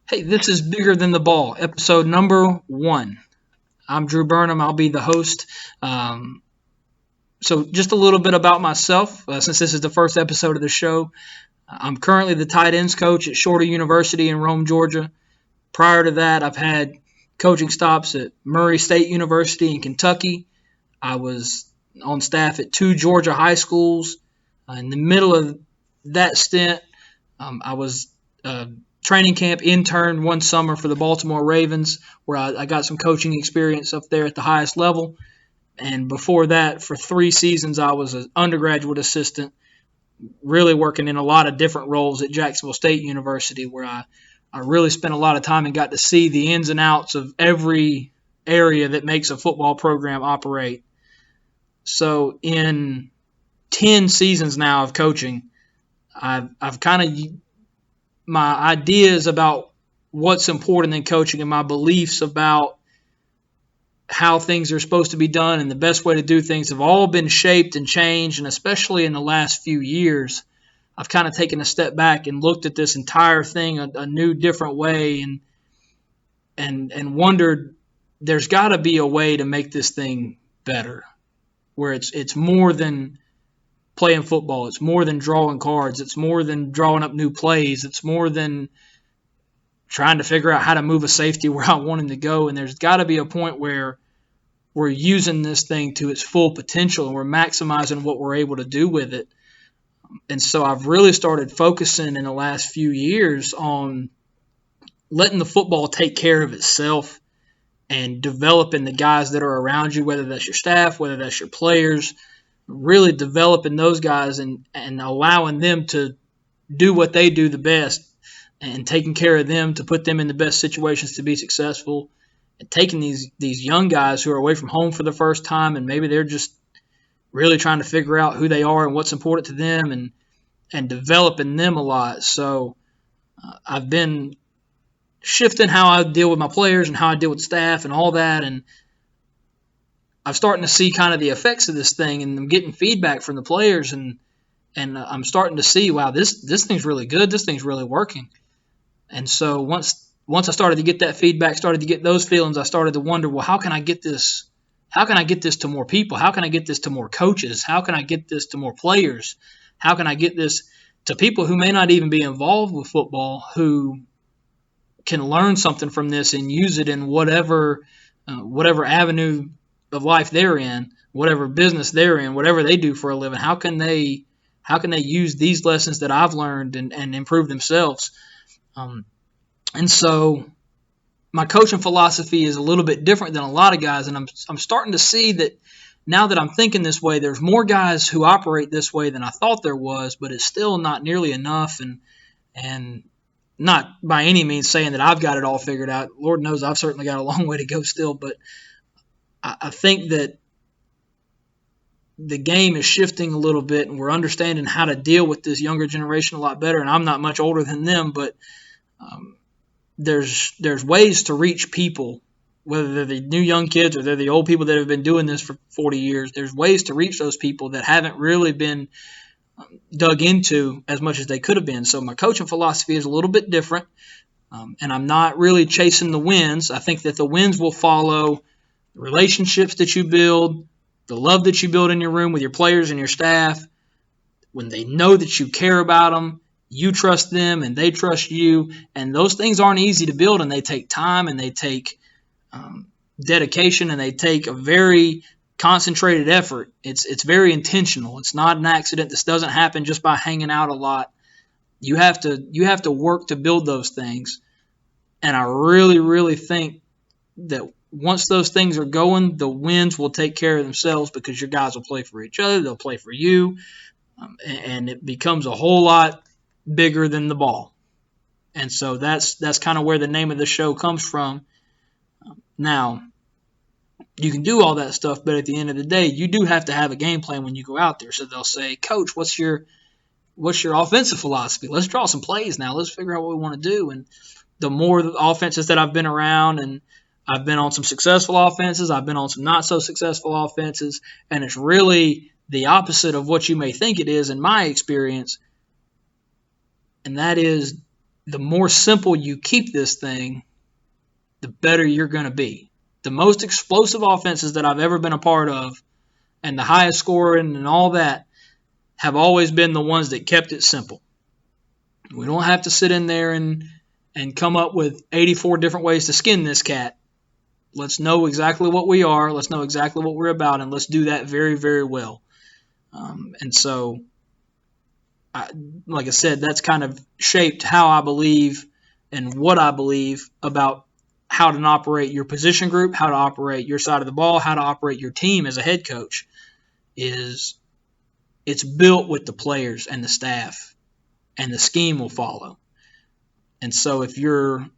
Hey, this is Bigger Than the Ball, episode number 1. I'm Drew Burnham. I'll be the host. So, just a little bit about myself, since this is the first episode of the show. I'm currently the tight ends coach at Shorter University in Rome, Georgia. Prior to that, I've had coaching stops at Murray State University in Kentucky. I was on staff at 2 Georgia high schools. In the middle of that stint, I was training camp intern one summer for the Baltimore Ravens, where I got some coaching experience up there at the highest level. And before that, for 3 seasons, I was an undergraduate assistant, really working in a lot of different roles at Jacksonville State University, where I really spent a lot of time and got to see the ins and outs of every area that makes a football program operate. So in 10 seasons now of coaching, I've kind of my ideas about what's important in coaching and my beliefs about how things are supposed to be done and the best way to do things have all been shaped and changed. And especially in the last few years, I've kind of taken a step back and looked at this entire thing a new, different way and wondered there's got to be a way to make this thing better, where it's more than playing football. It's more than drawing cards. It's more than drawing up new plays. It's more than trying to figure out how to move a safety where I want him to go. And there's got to be a point where we're using this thing to its full potential and we're maximizing what we're able to do with it. And so I've really started focusing in the last few years on letting the football take care of itself and developing the guys that are around you, whether that's your staff, whether that's your players, really developing those guys and allowing them to do what they do the best and taking care of them to put them in the best situations to be successful, and taking these young guys who are away from home for the first time and maybe they're just really trying to figure out who they are and what's important to them and developing them a lot. So I've been shifting how I deal with my players and how I deal with staff and all that, and I'm starting to see kind of the effects of this thing, and I'm getting feedback from the players, and I'm starting to see, wow, this thing's really good. This thing's really working. And so once I started to get that feedback, started to get those feelings, I started to wonder, well, how can I get this? How can I get this to more people? How can I get this to more coaches? How can I get this to more players? How can I get this to people who may not even be involved with football, who can learn something from this and use it in whatever avenue of life they're in, whatever business they're in, whatever they do for a living? How can they use these lessons that I've learned and improve themselves? And so my coaching philosophy is a little bit different than a lot of guys, and I'm starting to see that now that I'm thinking this way, there's more guys who operate this way than I thought there was, but it's still not nearly enough, and not by any means saying that I've got it all figured out. Lord knows I've certainly got a long way to go still, but I think that the game is shifting a little bit, and we're understanding how to deal with this younger generation a lot better. And I'm not much older than them, but there's ways to reach people, whether they're the new young kids or they're the old people that have been doing this for 40 years. There's ways to reach those people that haven't really been dug into as much as they could have been. So my coaching philosophy is a little bit different, and I'm not really chasing the wins. I think that the wins will follow the relationships that you build, the love that you build in your room with your players and your staff, when they know that you care about them, you trust them, and they trust you. And those things aren't easy to build, and they take time, and they take dedication, and they take a very concentrated effort. It's very intentional. It's not an accident. This doesn't happen just by hanging out a lot. You have to work to build those things. And I really, really think that once those things are going, the wins will take care of themselves, because your guys will play for each other. They'll play for you. And it becomes a whole lot bigger than the ball. And so that's kind of where the name of the show comes from. Now, you can do all that stuff, but at the end of the day, you do have to have a game plan when you go out there. So they'll say, Coach, what's your offensive philosophy? Let's draw some plays now. Let's figure out what we want to do. And the more offenses that I've been around, and I've been on some successful offenses, I've been on some not so successful offenses, and it's really the opposite of what you may think it is in my experience, and that is the more simple you keep this thing, the better you're going to be. The most explosive offenses that I've ever been a part of and the highest scoring and all that have always been the ones that kept it simple. We don't have to sit in there and come up with 84 different ways to skin this cat. Let's know exactly what we are. Let's know exactly what we're about, and let's do that very, very well. And so, like I said, that's kind of shaped how I believe and what I believe about how to operate your position group, how to operate your side of the ball, how to operate your team as a head coach. It's built with the players and the staff, and the scheme will follow. And so if you're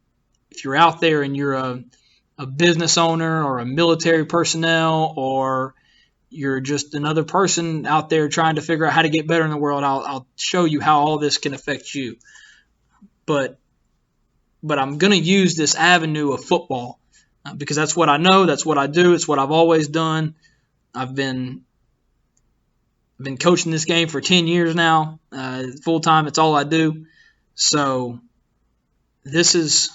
out there and you're a business owner or a military personnel, or you're just another person out there trying to figure out how to get better in the world, I'll show you how all this can affect you. But I'm going to use this avenue of football because that's what I know, that's what I do, it's what I've always done. I've been coaching this game for 10 years now, full time. It's all I do. So this is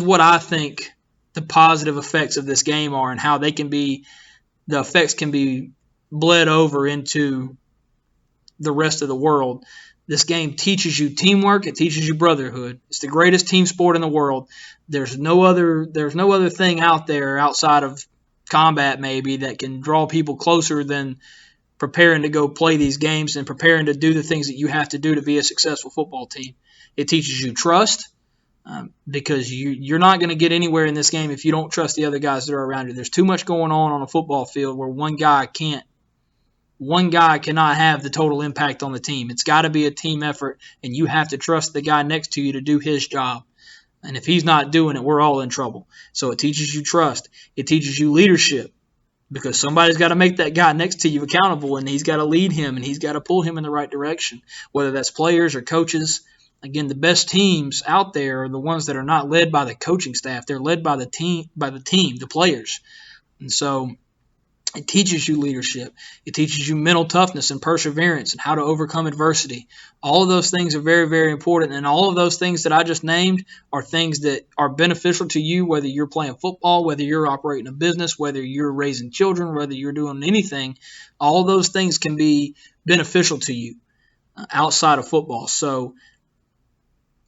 what I think the positive effects of this game are, and how the effects can be bled over into the rest of the world. This game teaches you teamwork. It teaches you brotherhood. It's the greatest team sport in the world. There's no other thing out there outside of combat maybe that can draw people closer than preparing to go play these games and preparing to do the things that you have to do to be a successful football team. It teaches you trust because you're not going to get anywhere in this game if you don't trust the other guys that are around you. There's too much going on a football field where one guy cannot have the total impact on the team. It's got to be a team effort, and you have to trust the guy next to you to do his job. And if he's not doing it, we're all in trouble. So it teaches you trust. It teaches you leadership, because somebody's got to make that guy next to you accountable, and he's got to lead him, and he's got to pull him in the right direction, whether that's players or coaches. Again, the best teams out there are the ones that are not led by the coaching staff. They're led by the team, the players. And so it teaches you leadership. It teaches you mental toughness and perseverance and how to overcome adversity. All of those things are very, very important. And all of those things that I just named are things that are beneficial to you, whether you're playing football, whether you're operating a business, whether you're raising children, whether you're doing anything. All of those things can be beneficial to you outside of football. So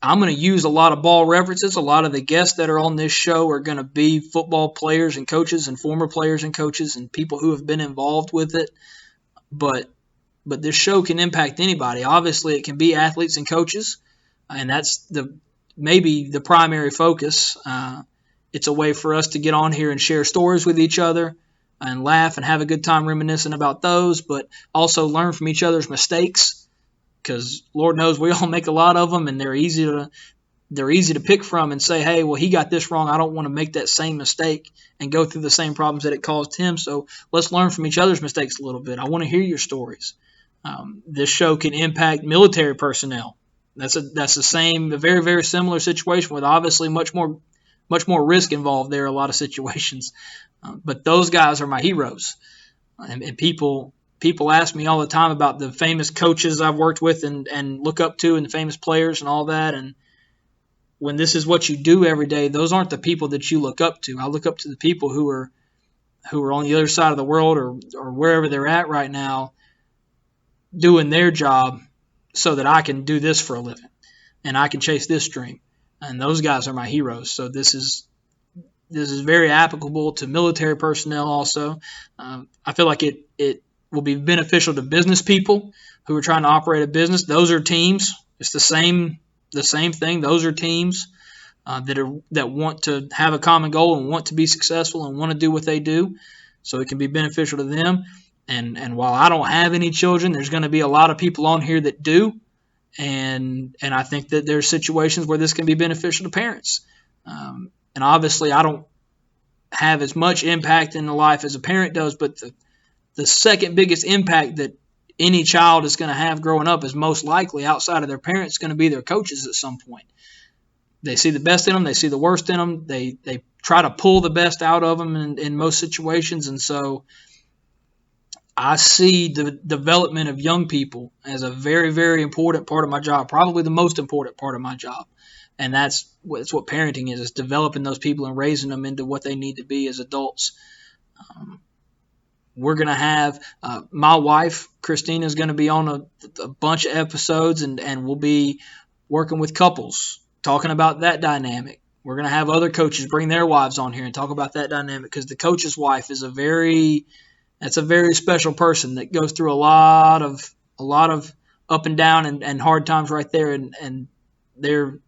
I'm going to use a lot of ball references. A lot of the guests that are on this show are going to be football players and coaches and former players and coaches and people who have been involved with it. But this show can impact anybody. Obviously, it can be athletes and coaches, and that's maybe the primary focus. It's a way for us to get on here and share stories with each other and laugh and have a good time reminiscing about those, but also learn from each other's mistakes. Because Lord knows we all make a lot of them, and they're easy to pick from and say, hey, well, he got this wrong. I don't want to make that same mistake and go through the same problems that it caused him. So let's learn from each other's mistakes a little bit. I want to hear your stories. This show can impact military personnel. That's the same, a very, very similar situation with obviously much more risk involved there. A lot of situations, but those guys are my heroes, and people ask me all the time about the famous coaches I've worked with and look up to, and the famous players and all that. And when this is what you do every day, those aren't the people that you look up to. I look up to the people who are on the other side of the world or wherever they're at right now doing their job so that I can do this for a living and I can chase this dream. And those guys are my heroes. So this is very applicable to military personnel also. I feel like it will be beneficial to business people who are trying to operate a business. Those are teams. It's the same thing. Those are teams that want to have a common goal and want to be successful and want to do what they do. So it can be beneficial to them. And while I don't have any children, there's going to be a lot of people on here that do. And I think that there's situations where this can be beneficial to parents. And obviously I don't have as much impact in the life as a parent does, but the second biggest impact that any child is going to have growing up is most likely outside of their parents going to be their coaches at some point. They see the best in them. They see the worst in them. They try to pull the best out of them in most situations. And so I see the development of young people as a very, very important part of my job, probably the most important part of my job. And that's what parenting is developing those people and raising them into what they need to be as adults. We're going to have my wife, Christina, is going to be on a bunch of episodes, and we'll be working with couples, talking about that dynamic. We're going to have other coaches bring their wives on here and talk about that dynamic, because the coach's wife is a very special person that goes through a lot of up and down and hard times right there, and they're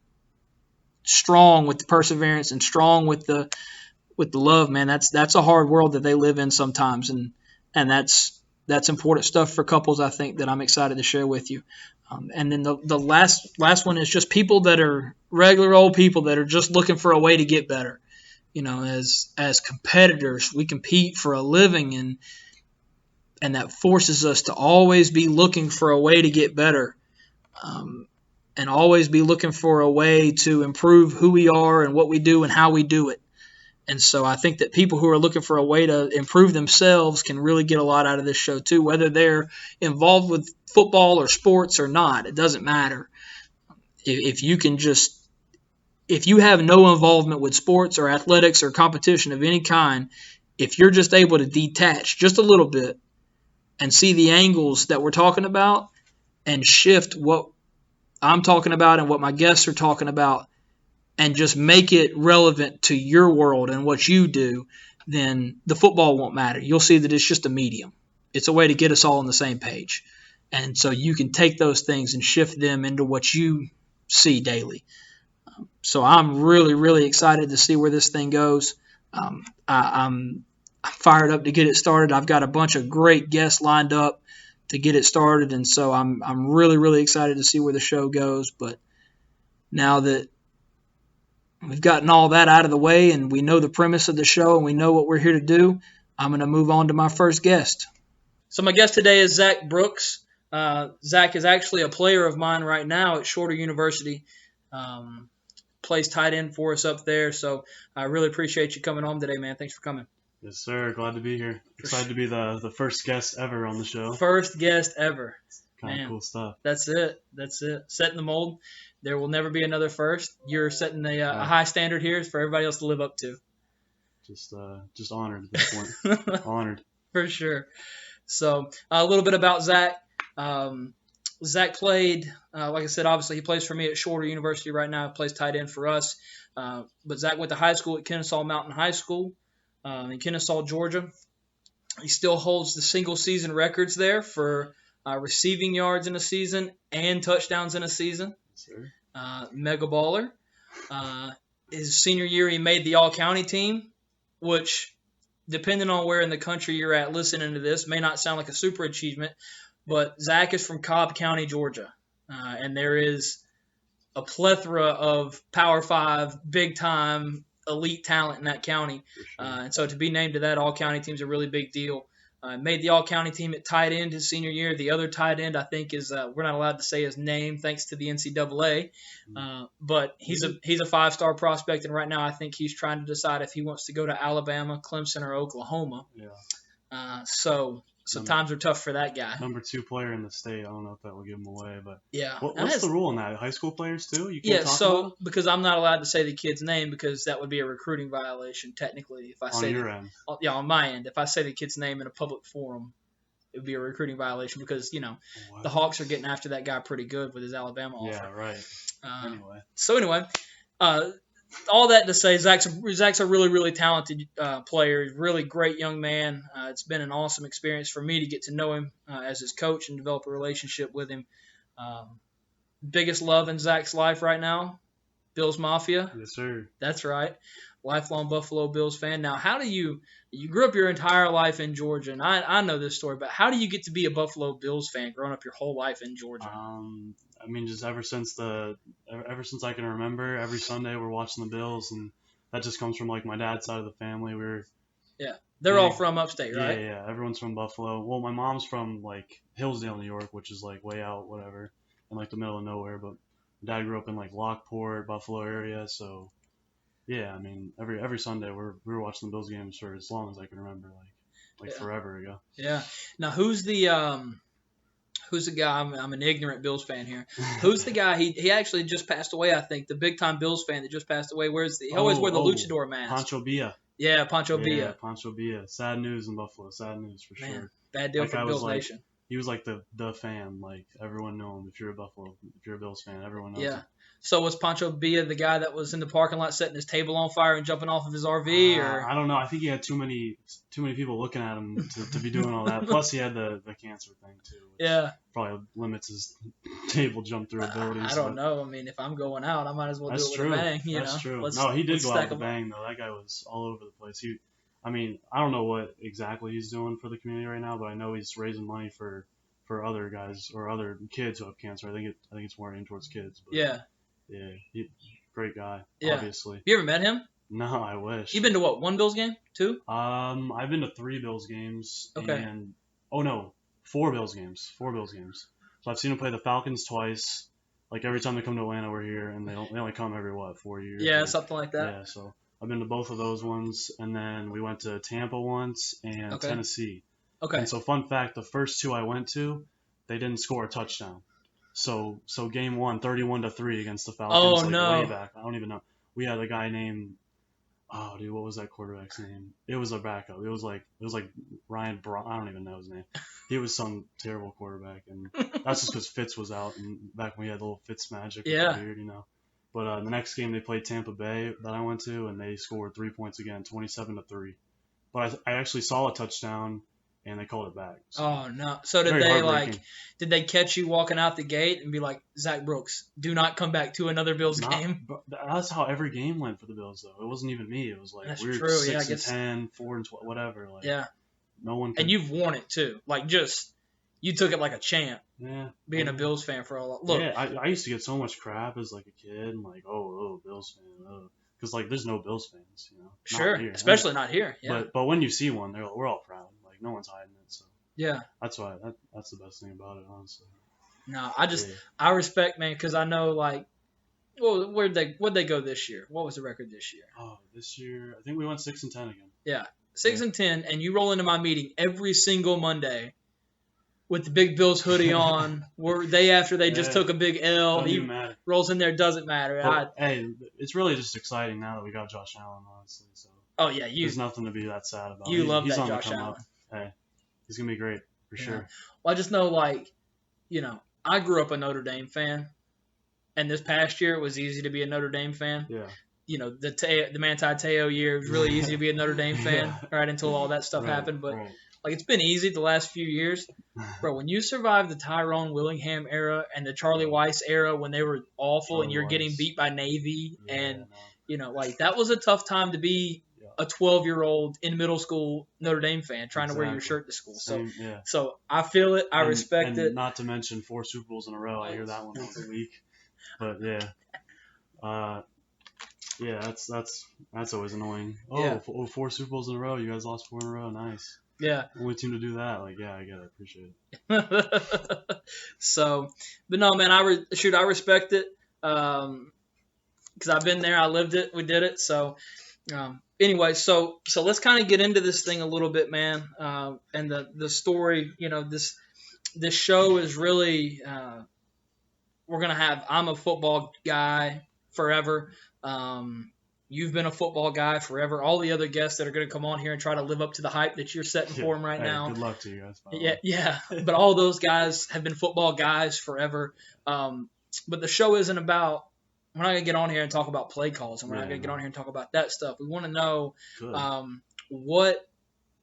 strong with the perseverance and strong with the love, man. That's a hard world that they live in sometimes, and that's important stuff for couples, I think, that I'm excited to share with you. And then the last one is just people that are regular old people that are just looking for a way to get better. As competitors, we compete for a living, and that forces us to always be looking for a way to get better, and always be looking for a way to improve who we are and what we do and how we do it. And so I think that people who are looking for a way to improve themselves can really get a lot out of this show too, whether they're involved with football or sports or not. It doesn't matter. If you have no involvement with sports or athletics or competition of any kind, if you're just able to detach just a little bit and see the angles that we're talking about and shift what I'm talking about and what my guests are talking about, and just make it relevant to your world and what you do, then the football won't matter. You'll see that it's just a medium. It's a way to get us all on the same page. And so you can take those things and shift them into what you see daily. So I'm really, really excited to see where this thing goes. I'm fired up to get it started. I've got a bunch of great guests lined up to get it started, and so I'm really, really excited to see where the show goes. But now that we've gotten all that out of the way and we know the premise of the show and we know what we're here to do, I'm going to move on to my first guest. So my guest today is Zach Brooks. Zach is actually a player of mine right now at Shorter University. Plays tight end for us up there. So I really appreciate you coming on today, man. Thanks for coming. Yes, sir. Glad to be here. Excited to be the first guest ever on the show. First guest ever. Kind of cool stuff. That's it. Setting the mold. There will never be another first. You're setting a high standard here for everybody else to live up to. Just honored at this point. Honored. For sure. So a little bit about Zach. Zach played, like I said, obviously he plays for me at Shorter University right now. He plays tight end for us. But Zach went to high school at Kennesaw Mountain High School in Kennesaw, Georgia. He still holds the single season records there for receiving yards in a season and touchdowns in a season. Sir. Mega baller. His senior year, he made the all-county team, which, depending on where in the country you're at listening to this, may not sound like a super achievement, but Zach is from Cobb County, Georgia, and there is a plethora of Power 5, big-time, elite talent in that county. Sure. And so to be named to that all-county team is a really big deal. Made the all-county team at tight end his senior year. The other tight end, I think, is we're not allowed to say his name thanks to the NCAA, but he's a five-star prospect, and right now I think he's trying to decide if he wants to go to Alabama, Clemson, or Oklahoma. Yeah. So times are tough for that guy. Number 2 player in the state. I don't know if that will give him away, but yeah. What's the rule on that? High school players too? You can't talk about them? Because I'm not allowed to say the kid's name because that would be a recruiting violation technically. If I say on your end. Yeah, on my end. If I say the kid's name in a public forum, it would be a recruiting violation because the Hawks are getting after that guy pretty good with his Alabama offer. Yeah, right. Anyway, all that to say, Zach's a really, really talented player. He's a really great young man. It's been an awesome experience for me to get to know him as his coach and develop a relationship with him. Biggest love in Zach's life right now, Bills Mafia. Yes, sir. That's right. Lifelong Buffalo Bills fan. Now, how do you grew up your entire life in Georgia, and I know this story, but how do you get to be a Buffalo Bills fan growing up your whole life in Georgia? I mean, just ever since I can remember, every Sunday we're watching the Bills, and that just comes from like my dad's side of the family. They're all from upstate, right? Yeah. Everyone's from Buffalo. Well, my mom's from like Hillsdale, New York, which is like way out, whatever, in like the middle of nowhere. But my dad grew up in like Lockport, Buffalo area, so yeah. I mean, every Sunday we were watching the Bills games for as long as I can remember, like forever ago. Yeah. Now, who's the Who's the guy? I'm an ignorant Bills fan here. Who's the guy? He actually just passed away, I think. The big time Bills fan that just passed away. He always wore the luchador mask. Pancho Villa. Yeah, Pancho Villa. Yeah, Pancho Villa. Sad news in Buffalo. Sad news for Man, sure. bad deal That for guy Bills was like, Nation. he was like the fan. Like everyone knew him. If you're a Bills fan, everyone knows Yeah. him. So was Pancho Villa the guy that was in the parking lot setting his table on fire and jumping off of his RV, or? I don't know. I think he had too many people looking at him to be doing all that. Plus, he had the cancer thing too. Which Yeah. Probably limits his table jump through abilities. I don't know. I mean, if I'm going out, I might as well do it with true. a bang. That's true. No, he did go out with a bang though. That guy was all over the place. I mean, I don't know what exactly he's doing for the community right now, but I know he's raising money for other guys or other kids who have cancer. I think it's more aimed towards kids. But yeah. Yeah, great guy. Yeah. Obviously. You ever met him? No, I wish. You been to what? One Bills game? Two? I've been to 3 Bills games. Okay. And 4 Bills games. 4 Bills games. So I've seen him play the Falcons twice. Like every time they come to Atlanta, we're here, and they only come every 4 years. Yeah, something like that. Yeah, so I've been to both of those ones, and then we went to Tampa once and Tennessee. Okay. And so fun fact, the first 2 I went to, they didn't score a touchdown. So game 1, 31-3 against the Falcons. Oh, no. Way back. I don't even know. We had a guy named, what was that quarterback's name? It was a backup. It was like Ryan Braun. I don't even know his name. He was some terrible quarterback, and that's just because Fitz was out, and back when we had the little Fitz magic with the beard, But the next game they played Tampa Bay that I went to, and they scored 3 points again, 27-3. But I actually saw a touchdown, and they called it back. So. Oh no! So did they catch you walking out the gate and be like, Zach Brooks, do not come back to another Bills game? That's how every game went for the Bills, though. It wasn't even me. It was like that's weird true. 6-10, 4-12, whatever. Like, yeah. No one. And you've worn it too. Like you took it like a champ. Yeah. Being a Bills fan for a lot. Look. Yeah, I used to get so much crap as like a kid, and like, Bills fan, because like there's no Bills fans, Sure, here, especially not here. Yeah. But when you see one, we're all proud. Like no one's hiding it. So yeah, that's why that's the best thing about it, honestly. No, I respect, man, because I know like, well, where'd they go this year? What was the record this year? Oh, this year I think we went 6-10 again. Yeah, 6-10, and you roll into my meeting every single Monday with the big Bills hoodie on, after they just took a big L. Doesn't even matter. Rolls in there, doesn't matter. But, hey, it's really just exciting now that we got Josh Allen, honestly. So there's nothing to be that sad about. You love he's that on Josh the come Allen. Up. Hey, he's gonna be great for sure. Well, I just know, like, I grew up a Notre Dame fan, and this past year it was easy to be a Notre Dame fan. Yeah. The Manti Te'o year, it was really easy to be a Notre Dame fan, right, until all that stuff happened. But like, it's been easy the last few years. Bro, when you survive the Tyrone Willingham era and the Charlie Weiss era when they were awful and you're getting beat by Navy like, that was a tough time to be a 12-year-old in middle school Notre Dame fan trying to wear your shirt to school. So I feel it. I respect it. Not to mention 4 Super Bowls in a row. I hear that one once a week. But that's always annoying. 4 Super Bowls in a row. You guys lost 4 in a row. Nice. Yeah. Only team to do that. Like, yeah, I get it. Appreciate it. So, but no, man, I respect it. Because I've been there. I lived it. We did it. So, anyway, so let's kind of get into this thing a little bit, man. And the story, this show is really, we're going to have, I'm a football guy forever. You've been a football guy forever. All the other guests that are going to come on here and try to live up to the hype that you're setting for them right now. Good luck to you guys. Yeah. But all those guys have been football guys forever. But the show isn't about, we're not going to get on here and talk about play calls, and we're not going to get on here and talk about that stuff. We want to know what,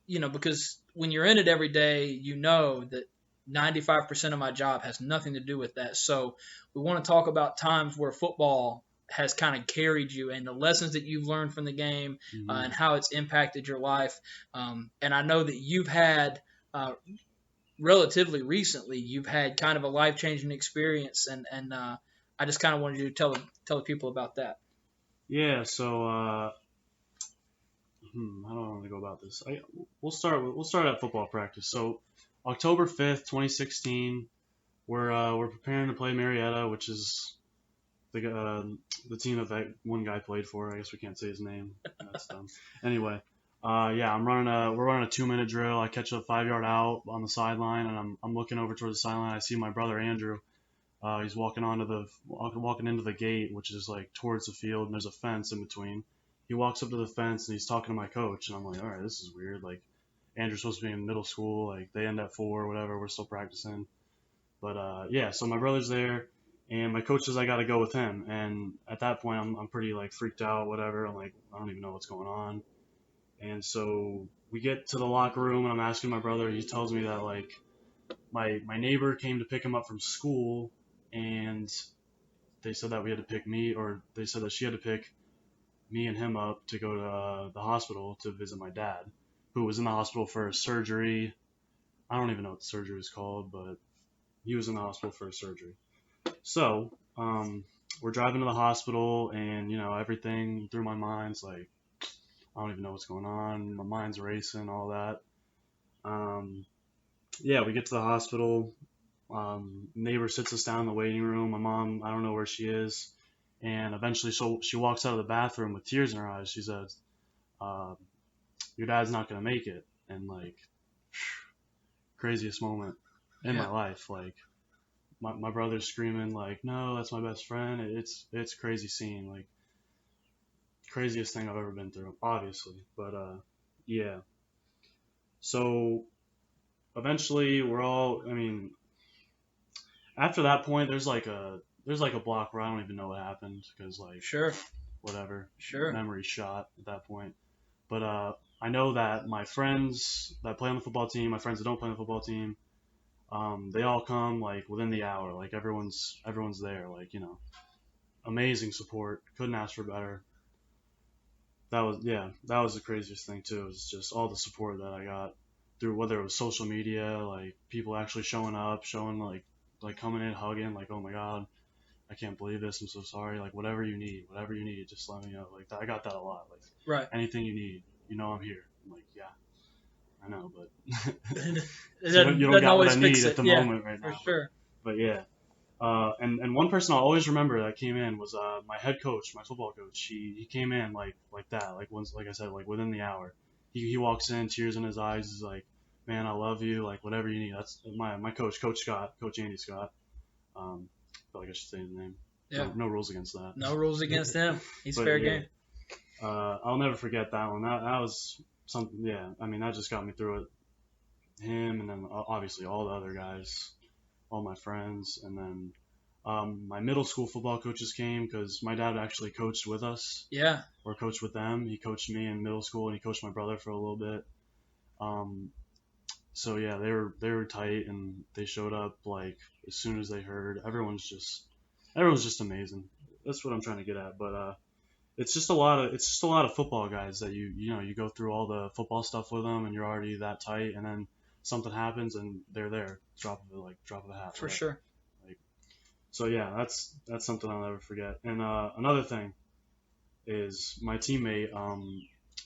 because when you're in it every day, that 95% of my job has nothing to do with that. So we want to talk about times where football has kind of carried you and the lessons that you've learned from the game and how it's impacted your life. And I know that you've had relatively recently, you've had kind of a life-changing experience, and I just kind of wanted you to tell the people about that. Yeah. So how do I want to go about this? We'll start at football practice. So October 5th, 2016, we're preparing to play Marietta, which is the team that one guy played for. I guess we can't say his name. That's dumb. Anyway, Yeah, we're running a 2-minute drill. I catch a 5 yard out on the sideline, and I'm looking over towards the sideline. I see my brother Andrew. He's walking into the gate, which is like towards the field, and there's a fence in between. He walks up to the fence and he's talking to my coach, and I'm like, all right, this is weird. Like, Andrew's supposed to be in middle school. Like, they end at 4, whatever. We're still practicing. But yeah, so my brother's there, and my coach says I got to go with him. And at that point, I'm pretty like freaked out, whatever. I'm like, I don't even know what's going on. And so we get to the locker room, and I'm asking my brother. He tells me that like my neighbor came to pick him up from school, and they said that we had to pick me, or they said that she had to pick me and him up to go to the hospital to visit my dad, who was in the hospital for a surgery. I don't even know what the surgery was called, but he was in the hospital for a surgery. So we're driving to the hospital, and everything through my mind's like, I don't even know what's going on. My mind's racing, all that. Yeah, we get to the hospital. Neighbor sits us down in the waiting room. My mom, I don't know where she is, and eventually she walks out of the bathroom with tears in her eyes. She says, "Your dad's not gonna make it," and like, craziest moment in my life. Like, my brother's screaming like, "No, that's my best friend." It's crazy scene, like craziest thing I've ever been through, obviously. But yeah. So eventually we're all. I mean, after that point, there's like a block where I don't even know what happened because like Sure. whatever, Sure. memory shot at that point. But I know that my friends that play on the football team, my friends that don't play on the football team, they all come like within the hour. Like everyone's there. Like amazing support. Couldn't ask for better. That was the craziest thing too. It was just all the support that I got through, whether it was social media, like people actually showing up, showing like coming in, hugging, like, oh my god, I can't believe this. I'm so sorry. Like whatever you need, just let me know. Like I got that a lot. Like Right. anything you need, I'm here. I'm like, yeah, I know, but It you don't doesn't got what I always need fix at it. the Yeah, moment right for now. sure. But yeah. And one person I'll always remember that came in was my head coach, my football coach. He came in like that, like once, like I said, like within the hour. He walks in, tears in his eyes. He's like, "Man, I love you. Like whatever you need." That's my coach, Coach Scott, Coach Andy Scott. I feel like I should say his name. Yeah. No rules against that. No rules against him. He's But fair yeah, game. I'll never forget that one. That was something. Yeah, I mean that just got me through it. Him, and then obviously all the other guys, all my friends, and then my middle school football coaches came because my dad actually coached with us. Yeah. Or coached with them. He coached me in middle school, and he coached my brother for a little bit. So yeah, they were tight, and they showed up like as soon as they heard. Everyone's just amazing. That's what I'm trying to get at. But it's just a lot of football guys that you go through all the football stuff with them, and you're already that tight, and then something happens, and they're there, drop of the hat. For whatever. sure. So yeah, that's something I'll never forget. And another thing is my teammate.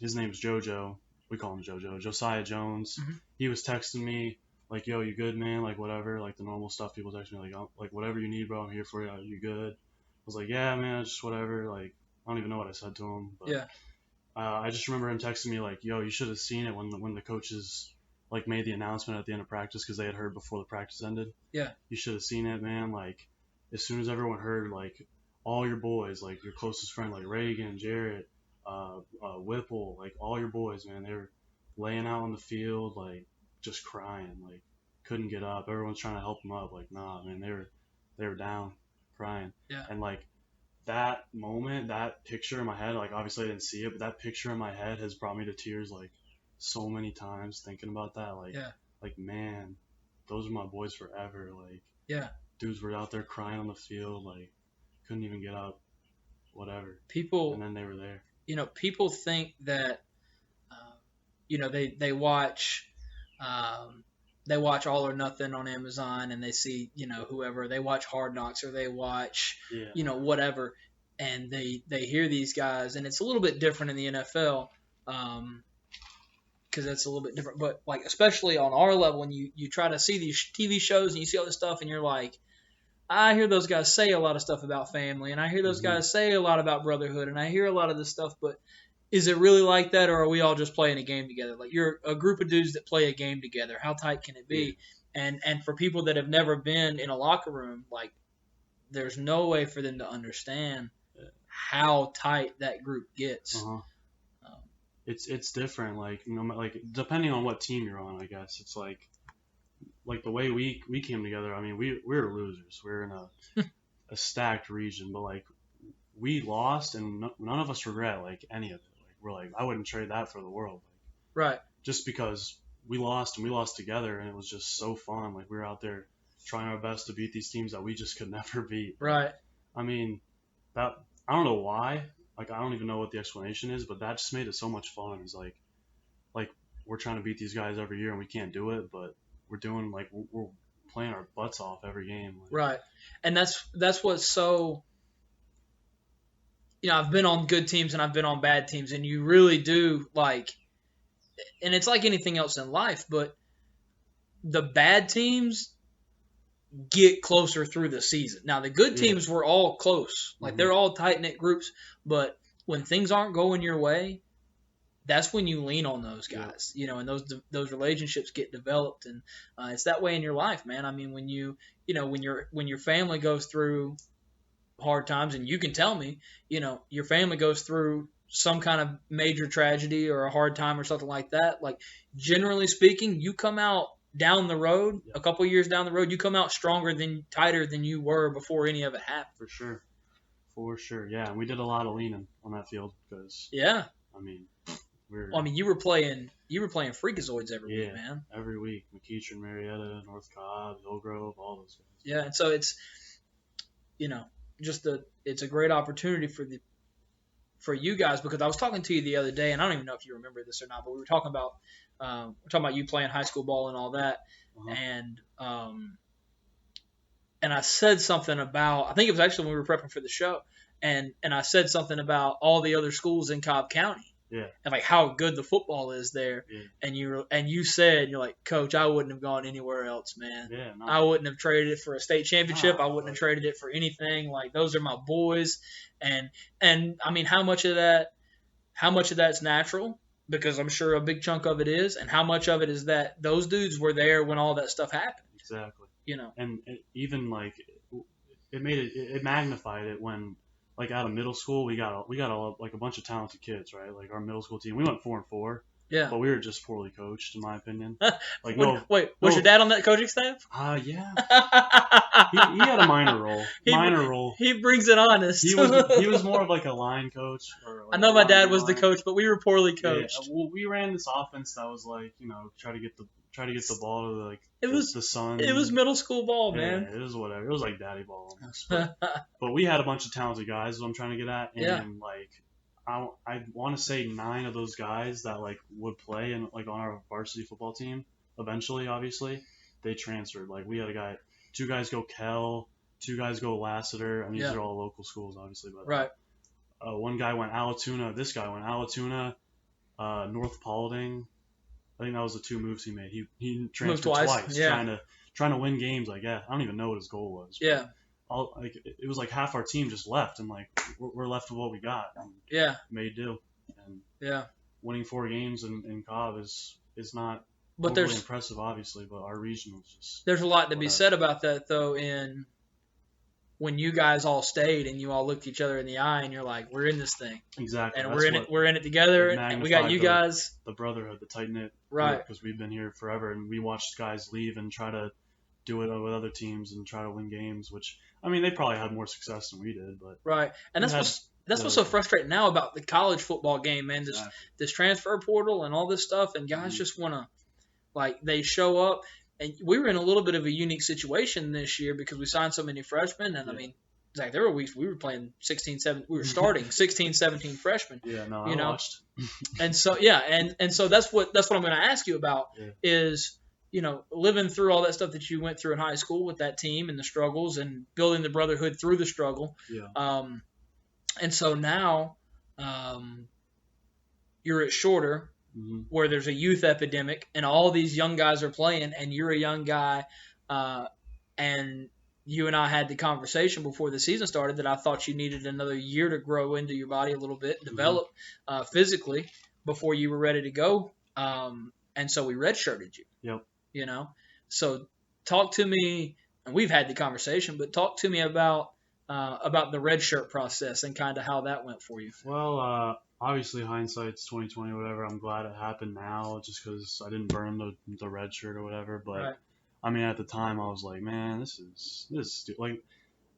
His name's JoJo. We call him JoJo. Josiah Jones. Mm-hmm. He was texting me like, "Yo, you good, man? Like whatever, like the normal stuff people text me like whatever you need, bro. I'm here for you. You good?" I was like, "Yeah, man, just whatever." Like I don't even know what I said to him, but Yeah. I just remember him texting me like, "Yo, you should have seen it when the coaches like made the announcement at the end of practice because they had heard before the practice ended. Yeah. You should have seen it, man. Like as soon as everyone heard, like all your boys, like your closest friend, like Reagan, Jarrett, Whipple, like all your boys, man, they were laying out on the field, like just crying, like couldn't get up. Everyone's trying to help them up, like nah, man, they were down, crying, Yeah. and like that moment, that picture in my head, like obviously I didn't see it, but that picture in my head has brought me to tears like so many times thinking about that. Like, Yeah. like man, those are my boys forever. Like, Yeah. dudes were out there crying on the field, like couldn't even get up, whatever. People, And then they were there. People think that, they watch, All or Nothing on Amazon, and they see, whoever, they watch Hard Knocks, or they watch, Yeah. Whatever, and they hear these guys, and it's a little bit different in the NFL, because that's a little bit different. But like, especially on our level, when you try to see these TV shows and you see all this stuff, and you're like, I hear those guys say a lot of stuff about family, and I hear those Mhm. guys say a lot about brotherhood, and I hear a lot of this stuff, but is it really like that, or are we all just playing a game together? Like, you're a group of dudes that play a game together. How tight can it be? And for people that have never been in a locker room, like, there's no way for them to understand how tight that group gets. It's different. Like, like depending on what team you're on, I guess it's like the way we came together. I mean, we were losers. We're in a stacked region, but like we lost, and none of us regret like any of it. Like, we're like, I wouldn't trade that for the world. Like, right. Just because we lost, and we lost together, and it was just so fun. Like, we were out there trying our best to beat these teams that we just could never beat. Right. I mean, I don't know why. Like, I don't even know what the explanation is, but that just made it so much fun. It's like we're trying to beat these guys every year, and we can't do it, but we're doing, like, we're playing our butts off every game. Like, right. And that's what's so, I've been on good teams and I've been on bad teams, and you really do, like, and it's like anything else in life, but the bad teams get closer through the season. Now, the good teams were all close. Like, they're all tight-knit groups, but when things aren't going your way, that's when you lean on those guys, and those relationships get developed, and it's that way in your life, man. I mean, when when your family goes through hard times, and you can tell me, your family goes through some kind of major tragedy or a hard time or something like that, like, generally speaking, you come out down the road, a couple years down the road, you come out tighter than you were before any of it happened. For sure. Yeah, and we did a lot of leaning on that field because I mean, you were playing freakazoids every week, man. Every week, McEachern, Marietta, North Cobb, Hillgrove, all those guys. Yeah, and so it's it's a great opportunity for you guys, because I was talking to you the other day, and I don't even know if you remember this or not, but we were talking about you playing high school ball and all that, and I said something about, I think it was actually when we were prepping for the show, and I said something about all the other schools in Cobb County. Yeah. And like how good the football is there. Yeah. And you said, you're like, Coach, I wouldn't have gone anywhere else, man. Yeah, I wouldn't have traded it for a state championship. I wouldn't have traded it for anything. Like, those are my boys. And I mean, how much of that's natural? Because I'm sure a big chunk of it is, and how much of it is that those dudes were there when all that stuff happened. Exactly. And even like it magnified it when, like, out of middle school, we got a bunch of talented kids, right? Like, our middle school team, we went 4-4. Yeah. But we were just poorly coached, in my opinion. Like, was your dad on that coaching staff? Yeah. he had a minor role. He brings it honest. He was more of like a line coach. I know my dad was the coach, but we were poorly coached. Yeah. Well, we ran this offense that was like, try to get the ball to, like, the sun. It was middle school ball, man. Yeah, it was whatever. It was like daddy ball almost. But we had a bunch of talented guys, is what I'm trying to get at. And like, I want to say 9 of those guys that like would play on our varsity football team eventually, obviously, they transferred. Like, we had 2 guys go Kell, 2 guys go Lassiter. I mean, these are all local schools, obviously, but right. One guy went Allatoona. This guy went Allatoona, North Paulding. I think that was the 2 moves he made. He transferred twice, trying to win games. Like, I don't even know what his goal was. Yeah. It was like half our team just left, and like we're left with what we got. And made do. And winning 4 games in Cobb is not overly impressive, obviously, but our region was just. There's a lot to be said about that, though. When you guys all stayed and you all looked each other in the eye and you're like, we're in this thing. Exactly. And we're in it together, and we got you guys. The brotherhood, the tight knit. Right. Because we've been here forever, and we watched guys leave and try to do it with other teams and try to win games, which, I mean, they probably had more success than we did, but. Right. And that's what's so frustrating now about the college football game, man. This transfer portal and all this stuff, and guys just want to, like, they show up. And we were in a little bit of a unique situation this year because we signed so many freshmen. And, I mean, Zach, there were weeks we were playing 16, 17. We were starting 16, 17 freshmen. Yeah, no, I watched. And so, and so that's what I'm going to ask you about is, living through all that stuff that you went through in high school with that team and the struggles and building the brotherhood through the struggle. Yeah. And so now you're at Shorter, where there's a youth epidemic and all these young guys are playing, and you're a young guy, and you and I had the conversation before the season started that I thought you needed another year to grow into your body a little bit, develop physically before you were ready to go. And so we redshirted you. Yep. You know, so talk to me, and we've had the conversation, but talk to me about the redshirt process and kind of how that went for you. Well, obviously hindsight's 2020 or whatever. I'm glad it happened now, just because I didn't burn the red shirt or whatever. But Right. I mean, at the time, I was like, man, this is like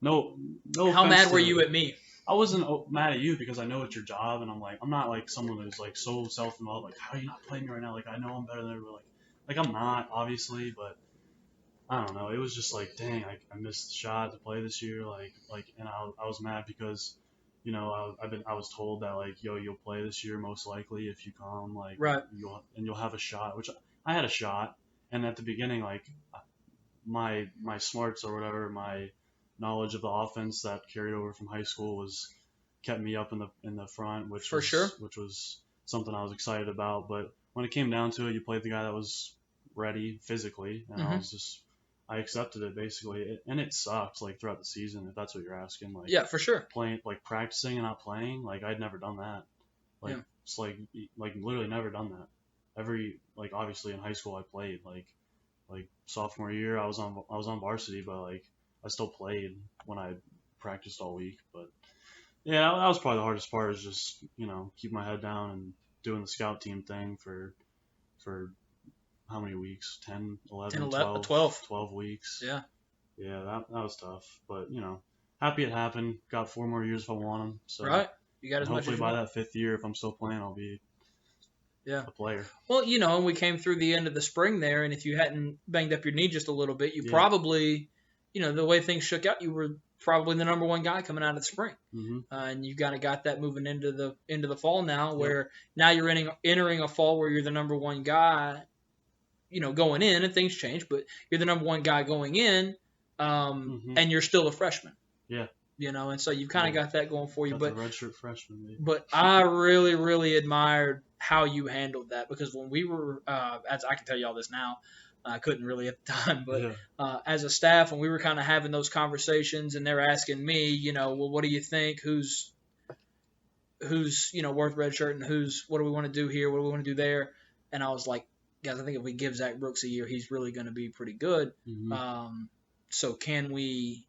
no. How offense mad were to- you at me? I wasn't mad at you because I know it's your job, and I'm not like someone who's like so self-involved. Like, how are you not playing me right now? Like, I know I'm better than everybody. Like I'm not, obviously, but I don't know. It was just like, dang, I missed the shot to play this year. And I was mad because, you know, I was told that like, yo, you'll play this year most likely if you come, like, Right. you'll have a shot, which I had a shot. And at the beginning, like, my smarts or whatever, my knowledge of the offense that carried over from high school kept me up in the front, which was something I was excited about. But when it came down to it, you played the guy that was ready physically, and I accepted it basically, and it sucked like throughout the season if that's what you're asking. Like, yeah, for sure. Playing, like practicing and not playing, like I'd never done that. Like it's like literally never done that. Like obviously in high school I played like sophomore year I was on varsity, but like I still played when I practiced all week. But yeah, that was probably the hardest part, is just, you know, keep my head down and doing the scout team thing for how many weeks? 10, 11, 12 weeks. Yeah. Yeah, that was tough. But, you know, happy it happened. Got 4 more years if I want them. So right. You got as much as hopefully by that 5th year, if I'm still playing, I'll be a player. Well, you know, and we came through the end of the spring there, and if you hadn't banged up your knee just a little bit, you probably, you know, the way things shook out, you were probably the number one guy coming out of the spring. And you kind of got that moving into the fall now, where now you're entering a fall where you're the number one guy, you know, going in, and things change, but you're the number one guy going in, and you're still a freshman. Yeah. You know, and so you've kind of got that going for you. Got the redshirt freshman. Maybe. But I really, really admired how you handled that, because when we were, as I can tell you all this now, I couldn't really at the time, but as a staff, when we were kind of having those conversations, and they're asking me, you know, well, what do you think? Who's you know, worth redshirt, and what do we want to do here? What do we want to do there? And I was like, guys, I think if we give Zach Brooks a year, he's really going to be pretty good. So can we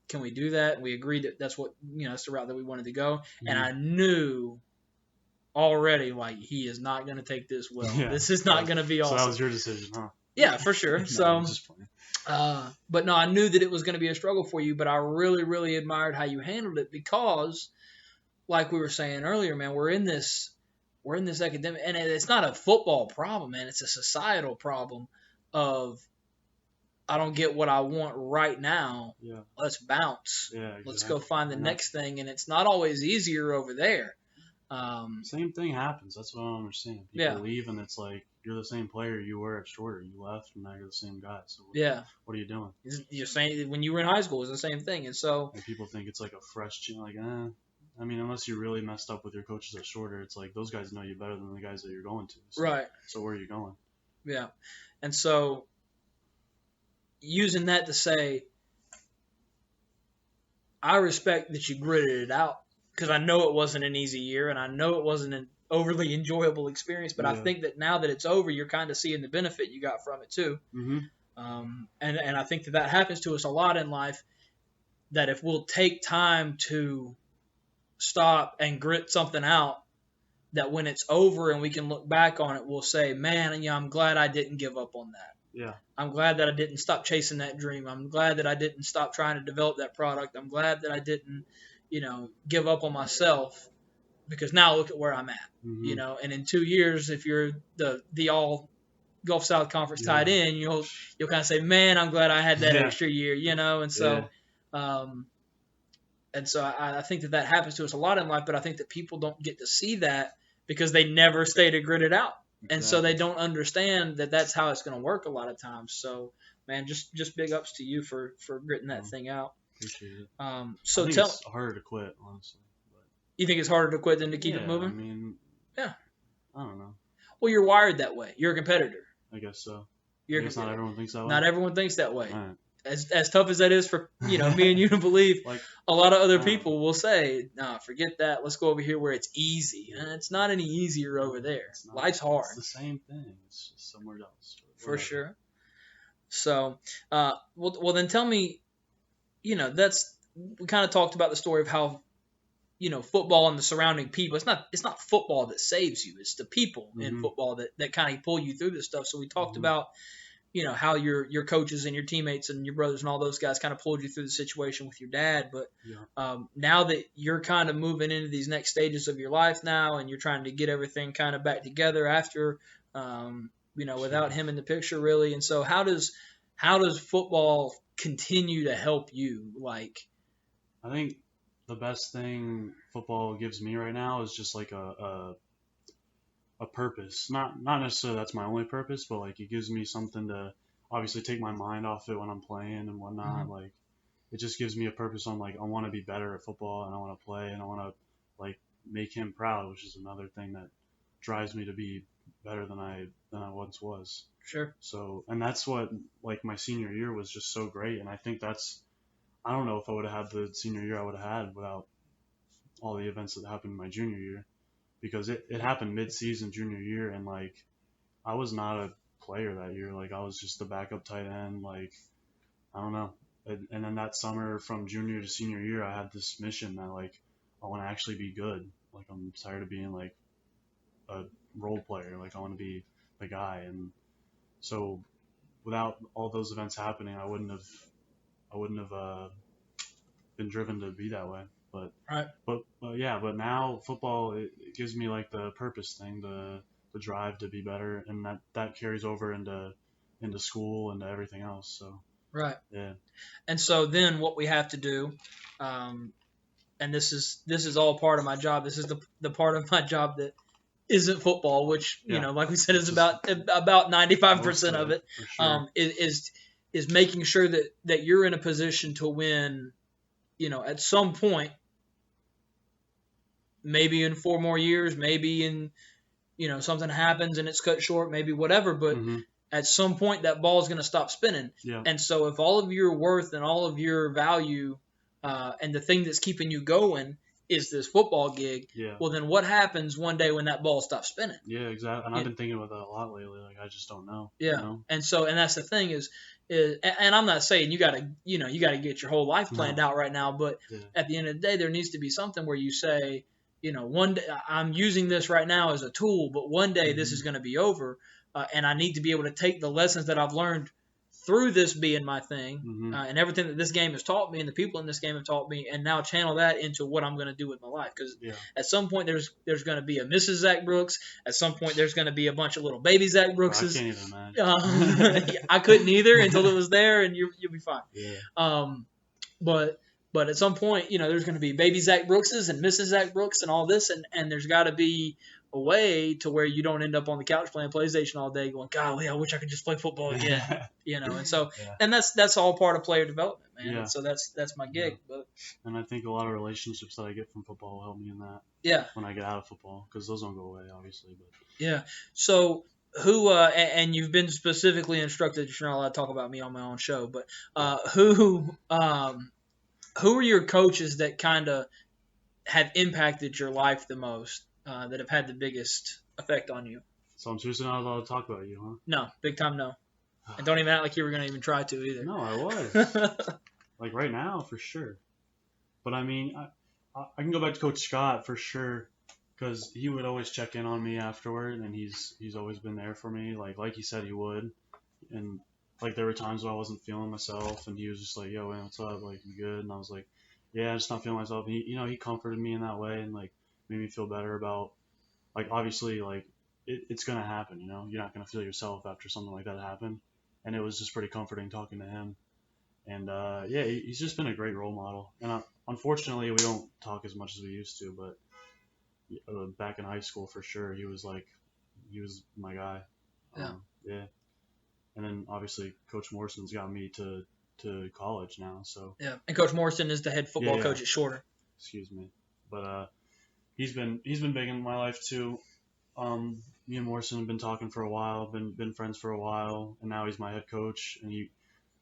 do that? And we agreed that that's what, you know, that's the route that we wanted to go. And I knew already, like, he is not going to take this well. This is not going to be awesome. So that was your decision, huh? Yeah, for sure. No, So, I'm just playing. but no, I knew that it was going to be a struggle for you, but I really, really admired how you handled it, because, like we were saying earlier, man, we're in this academic, and it's not a football problem, man. It's a societal problem of, I don't get what I want right now. Yeah. Let's bounce. Yeah, exactly. Let's go find the next thing, and it's not always easier over there. Same thing happens. That's what I don't understand. People leave, and it's like, you're the same player you were at Shorter. You left, and now you're the same guy. So what are you doing? You're saying when you were in high school, it was the same thing, and so. And people think it's like a fresh change. Like, I mean, unless you really messed up with your coaches at Shorter, it's like those guys know you better than the guys that you're going to. So, right. So where are you going? Yeah, and so using that to say, I respect that you gritted it out, because I know it wasn't an easy year, and I know it wasn't an overly enjoyable experience, but I think that now that it's over, you're kind of seeing the benefit you got from it too. And I think that happens to us a lot in life, that if we'll take time to stop and grit something out, that when it's over and we can look back on it, we'll say, man, yeah, I'm glad I didn't give up on that. Yeah. I'm glad that I didn't stop chasing that dream. I'm glad that I didn't stop trying to develop that product. I'm glad that I didn't, you know, give up on myself, because now look at where I'm at, you know, and in 2 years, if you're the all Gulf South Conference tight end, you'll kind of say, man, I'm glad I had that extra year, you know? And so, I think that happens to us a lot in life, but I think that people don't get to see that because they never stay to grit it out. Exactly. And so they don't understand that that's how it's going to work a lot of times. So, man, just big ups to you for gritting that thing out. Appreciate it. So I think it's harder to quit, honestly. But you think it's harder to quit than to keep it moving? I mean, I don't know. Well, you're wired that way. You're a competitor. I guess so. I guess not everyone thinks that way. Not everyone thinks that way. Right. as tough as that is for me and you to believe, Like, a lot of other people will say, "Nah, forget that. Let's go over here where it's easy." And it's not any easier over there. it's not. Life's hard. It's the same thing. It's just somewhere else. For Whatever. sure. So, well, then tell me, we kind of talked about the story of how football and the surrounding people. It's not football that saves you. It's the people in football that kind of pull you through this stuff. So we talked about how your coaches and your teammates and your brothers and all those guys kind of pulled you through the situation with your dad. But now that you're kind of moving into these next stages of your life now, and you're trying to get everything kind of back together after, without him in the picture really. And so how does football continue to help you? Like, I think the best thing football gives me right now is just like a purpose. Not necessarily that's my only purpose, but like it gives me something to obviously take my mind off it when I'm playing and whatnot. Like it just gives me a purpose on like I want to be better at football and I want to play and I want to like make him proud, which is another thing that drives me to be better than I once was. Sure. So, and that's what like my senior year was just so great, and I think I don't know if I would have had the senior year I would have had without all the events that happened in my junior year, because it happened mid-season junior year, and like I was not a player that year. Like I was just the backup tight end. Like I don't know. And then that summer from junior to senior year, I had this mission that like I want to actually be good. Like I'm tired of being like a role player. Like I want to be the guy. And so without all those events happening, I wouldn't have been driven to be that way. But right. But now football it gives me like the purpose thing, the drive to be better, and that carries over into school and everything else. So right. Yeah. And so then what we have to do, and this is all part of my job. This is the part of my job that isn't football, which like we said, is about 95% of it. Sure. Is making sure that you're in a position to win. At some point, maybe in 4 more years, maybe in something happens and it's cut short, maybe whatever, but at some point that ball is going to stop spinning. Yeah. And so if all of your worth and all of your value and the thing that's keeping you going is this football gig, well then what happens one day when that ball stops spinning? Yeah, exactly. And I've been thinking about that a lot lately. Like I just don't know. Yeah. And that's the thing is, and I'm not saying you gotta get your whole life planned out right now, but at the end of the day, there needs to be something where you say, one day I'm using this right now as a tool, but one day this is going to be over, and I need to be able to take the lessons that I've learned through this being my thing, and everything that this game has taught me and the people in this game have taught me, and now channel that into what I'm going to do with my life. Because at some point there's going to be a Mrs. Zach Brooks. At some point there's going to be a bunch of little baby Zach Brookses. I can't even imagine. I couldn't either until it was there, and you'll be fine. Yeah. But at some point, there's going to be baby Zach Brookses and Mrs. Zach Brooks and all this, and there's got to be a way to where you don't end up on the couch playing PlayStation all day going, golly, I wish I could just play football again. And so and that's all part of player development, man. Yeah. And so that's my gig. Yeah. And I think a lot of relationships that I get from football will help me in that. Yeah. When I get out of football, because those don't go away, obviously. But yeah. So who and you've been specifically instructed that you're not allowed to talk about me on my own show, but who are your coaches that kind of have impacted your life the most, that have had the biggest effect on you? So I'm seriously not allowed to talk about you, huh? No, big time no. And don't even act like you were going to even try to either. No, I was. Like right now, for sure. But I mean, I can go back to Coach Scott for sure, because he would always check in on me afterward, and he's always been there for me, like he said he would. And like there were times where I wasn't feeling myself, and he was just like, "Yo, man, what's up? Like, you good?" And I was like, "Yeah, I'm just not feeling myself." And he comforted me in that way, and like made me feel better about, like, obviously, like it's gonna happen. You're not gonna feel yourself after something like that happened. And it was just pretty comforting talking to him. And he's just been a great role model. And unfortunately, we don't talk as much as we used to, but back in high school, for sure, he was my guy. Yeah. And then obviously Coach Morrison's got me to college now. So yeah. And Coach Morrison is the head football coach at Shorter. Excuse me. But he's been big in my life too. Me and Morrison have been talking for a while, been friends for a while, and now he's my head coach. And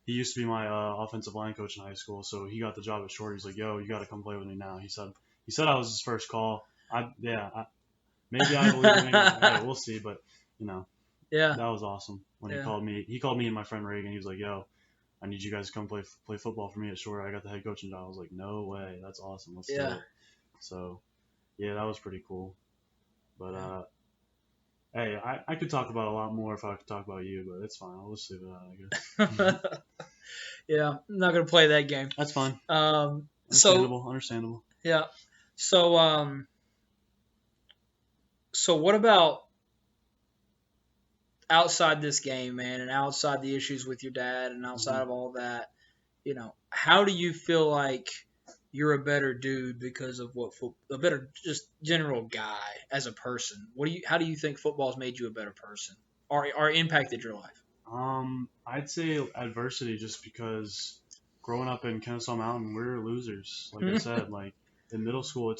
he used to be my offensive line coach in high school, so he got the job at Short. He's like, "Yo, you got to come play with me now." He said I was his first call. Maybe I believe him. Hey, we'll see, but Yeah. that was awesome when he Yeah. called me. He called me and my friend Reagan. He was like, "Yo, I need you guys to come play football for me at Short. I got the head coaching job." I was like, "No way, that's awesome. Let's do it." So yeah, that was pretty cool. But hey, I could talk about a lot more if I could talk about you, but it's fine. I'll just leave it out, I guess. Yeah, I'm not gonna play that game. That's fine. So Understandable. yeah. So what about outside this game, man, and outside the issues with your dad, and outside of all that? How do you feel like you're a better dude because of a better just general guy as a person? How do you think football's made you a better person or impacted your life? I'd say adversity, just because growing up in Kennesaw Mountain, we're losers. Like I said, like in middle school,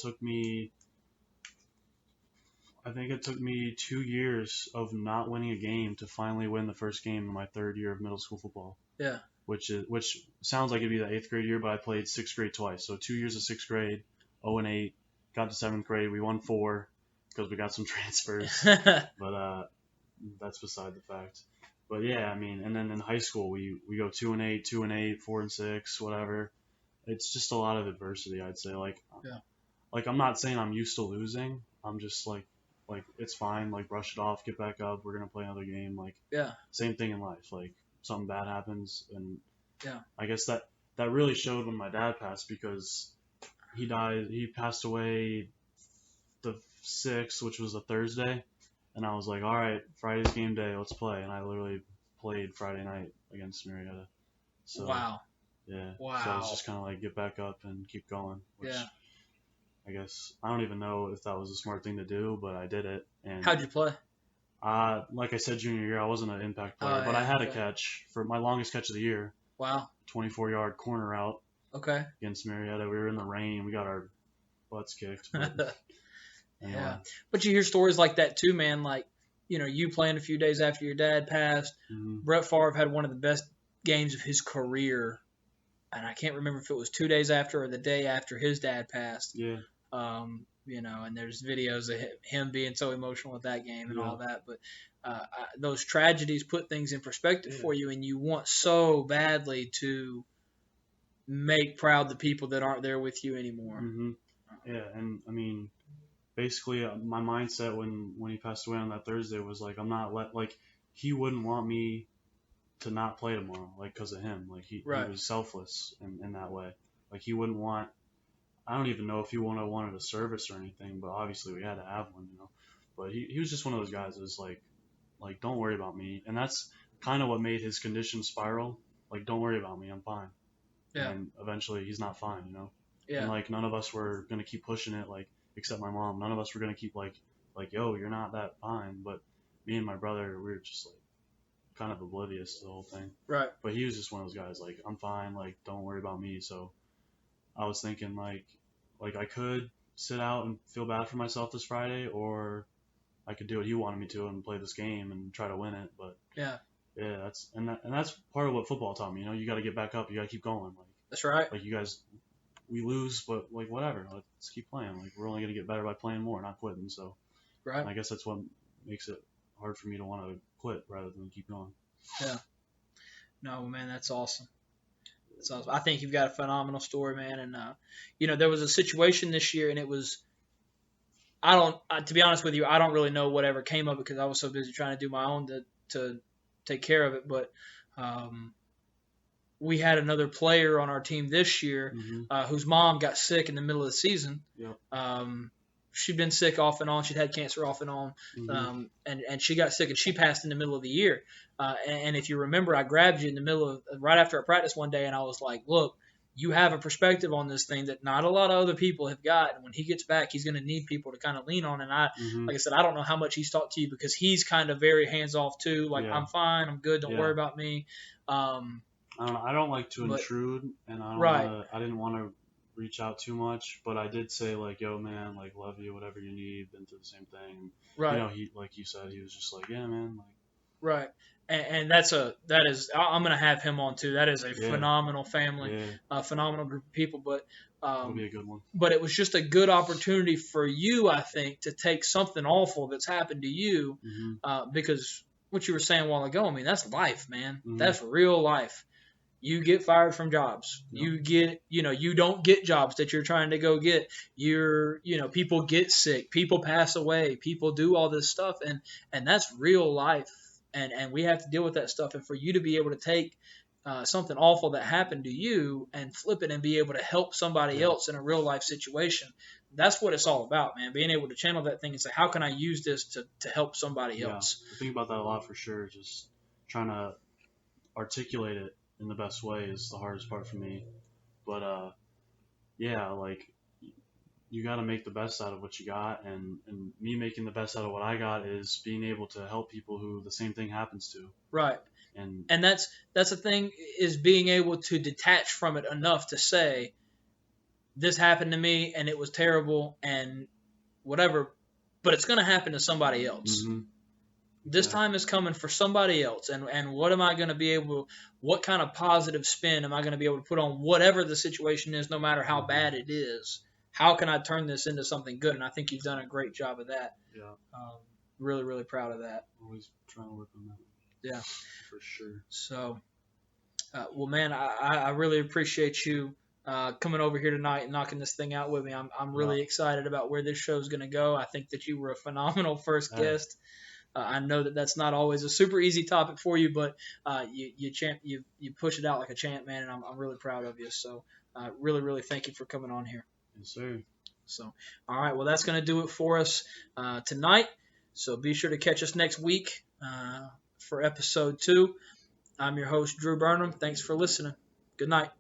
I think it took me 2 years of not winning a game to finally win the first game in my third year of middle school football. Yeah. Which sounds like it'd be the 8th grade year, but I played 6th grade twice. So 2 years of 6th grade, 0-8, got to 7th grade. We won 4 because we got some transfers, but that's beside the fact. But yeah, I mean, and then in high school we go 2-8, 2-8, 4-6, whatever. It's just a lot of adversity, I'd say. Like I'm not saying I'm used to losing. I'm just like it's fine. Like brush it off, get back up. We're gonna play another game. Like same thing in life. Like something bad happens, and I guess that really showed when my dad passed, because he passed away the 6th, which was a Thursday, and I was like, all right, Friday's game day, let's play. And I literally played Friday night against Marietta. So wow. Yeah. Wow. So it's just kind of like get back up and keep going, which I guess I don't even know if that was a smart thing to do, but I did it. And how'd you play? Like I said, junior year, I wasn't an impact player, but I had a catch for my longest catch of the year. Wow. 24-yard corner route. Okay. Against Marietta. We were in the rain. We got our butts kicked. But anyway. Yeah. But you hear stories like that too, man. Like, you playing a few days after your dad passed. Mm-hmm. Brett Favre had one of the best games of his career, and I can't remember if it was 2 days after or the day after his dad passed. Yeah. And there's videos of him being so emotional at that game and all that. But those tragedies put things in perspective for you, and you want so badly to make proud the people that aren't there with you anymore. Mm-hmm. Yeah, and I mean, basically, my mindset when he passed away on that Thursday was like, he wouldn't want me to not play tomorrow, like because of him. Like he was selfless in that way. Like he wouldn't want. I don't even know if he wanted a service or anything, but obviously we had to have one, But he was just one of those guys that was like don't worry about me, and that's kind of what made his condition spiral. Like, don't worry about me, I'm fine. Yeah. And eventually he's not fine, Yeah. And like none of us were gonna keep pushing it, like except my mom. None of us were gonna keep like yo, you're not that fine. But me and my brother, we were just like kind of oblivious to the whole thing. Right. But he was just one of those guys, like, I'm fine, like don't worry about me. So I was thinking like I could sit out and feel bad for myself this Friday, or I could do what he wanted me to and play this game and try to win it. But yeah, that's part of what football taught me. You got to get back up. You got to keep going. Like that's right. Like you guys, we lose, but like whatever. Let's keep playing. Like we're only gonna get better by playing more, not quitting. So I guess that's what makes it hard for me to want to quit rather than keep going. Yeah. No, man, that's awesome. So I think you've got a phenomenal story, man. And there was a situation this year, and it was to be honest with you, I don't really know whatever came of it because I was so busy trying to do my own to take care of it. But we had another player on our team this year whose mom got sick in the middle of the season. Yep. She'd been sick off and on. She'd had cancer off and on. And she got sick, and she passed in the middle of the year. And if you remember, I grabbed you in the middle of right after a practice one day, and I was like, look, you have a perspective on this thing that not a lot of other people have got. And when he gets back, he's going to need people to kind of lean on. And like I said, I don't know how much he's talked to you because he's kind of very hands off too. Like, I'm fine. I'm good. Don't worry about me. I don't like to intrude, and I didn't want to reach out too much, but I did say like, yo man, like love you, whatever you need, been through the same thing. Right. He, like you said, he was just like, yeah man, like Right. And I'm gonna have him on too. That is a Yeah. phenomenal family, Yeah. a phenomenal group of people. That'll be a good one. But it was just a good opportunity for you, I think, to take something awful that's happened to you, because what you were saying a while ago, I mean, that's life, man. That's real life. You get fired from jobs. Yep. You don't get jobs that you're trying to go get. People get sick, people pass away, people do all this stuff, and that's real life. And we have to deal with that stuff. And for you to be able to take something awful that happened to you and flip it and be able to help somebody else in a real life situation, that's what it's all about, man. Being able to channel that thing and say, how can I use this to help somebody else? I think about that a lot for sure. Just trying to articulate it in the best way is the hardest part for me. But like you got to make the best out of what you got, and me making the best out of what I got is being able to help people who the same thing happens to. Right. And that's the thing, is being able to detach from it enough to say, this happened to me and it was terrible and whatever, but it's going to happen to somebody else. This time is coming for somebody else. And what am I going to be able, what kind of positive spin am I going to be able to put on whatever the situation is, no matter how bad it is? How can I turn this into something good? And I think you've done a great job of that. Yeah. Really, really proud of that. Always trying to work on that. Yeah. For sure. So, well, man, I really appreciate you coming over here tonight and knocking this thing out with me. I'm really excited about where this show's going to go. I think that you were a phenomenal first guest. I know that that's not always a super easy topic for you, but you push it out like a champ, man, and I'm really proud of you. So, really, really thank you for coming on here. Yes, sir. So, all right, well, that's going to do it for us tonight. So be sure to catch us next week for episode 2. I'm your host, Drew Burnham. Thanks for listening. Good night.